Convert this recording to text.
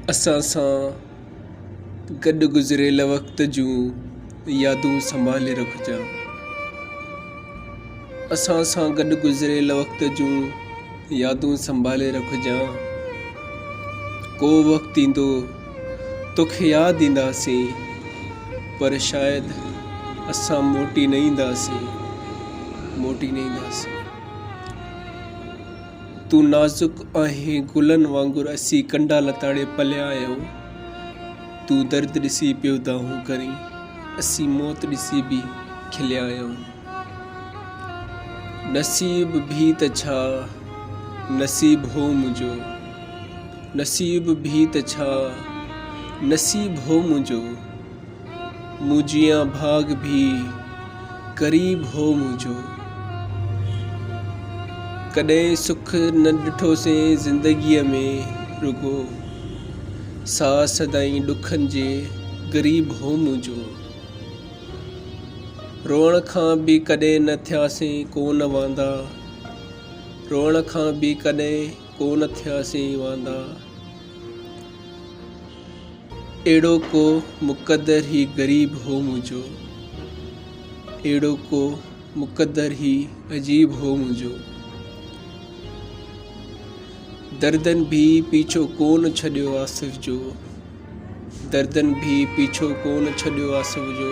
असां सां गॾु गुज़िरियल वक़्त जूं यादूं संभाले रखजां। असां सां गॾु गुज़िरियल वक़्त जूं यादूं संभाले रखजां। को वक़्तु ईंदो तोखे यादि ईंदासीं, पर शायदि असां मोटी न ईंदासीं। तूं नाज़ुक आहीं गुलनि वांगुरु, असीं कंडा लताड़े पलिया आहियूं। तूं दर्द ॾिसी पियो दाहूं करीं, असीं मौत ॾिसी भी खिलिया आहियूं। नसीब भी त छा नसीब हो मुंहिंजो, नसीब भी त छा नसीब हो मुंहिंजो, मुंहिंजियां भाग भी क़रीब हो मुंहिंजो। कॾहिं सुख न ॾिठोसीं ज़िंदगीअ में, रुगो साह सदाईं ॾुखनि जे ग़रीब हो मुंहिंजो। रोअण खां भी कॾहिं न थियासीं कोन वांदा, रोअण खां भी कॾहिं कोन थियासीं वांदा। अहिड़ो को मुक़दर ही ग़रीब हो मुंहिंजो, अहिड़ो को मुक़दर ही अजीब हो मुंहिंजो। दर्दन भी पीछो कोन छॾियो आसिफ़ जो, दर्दन भी पीछो कोन छॾियो आसिफ़ जो।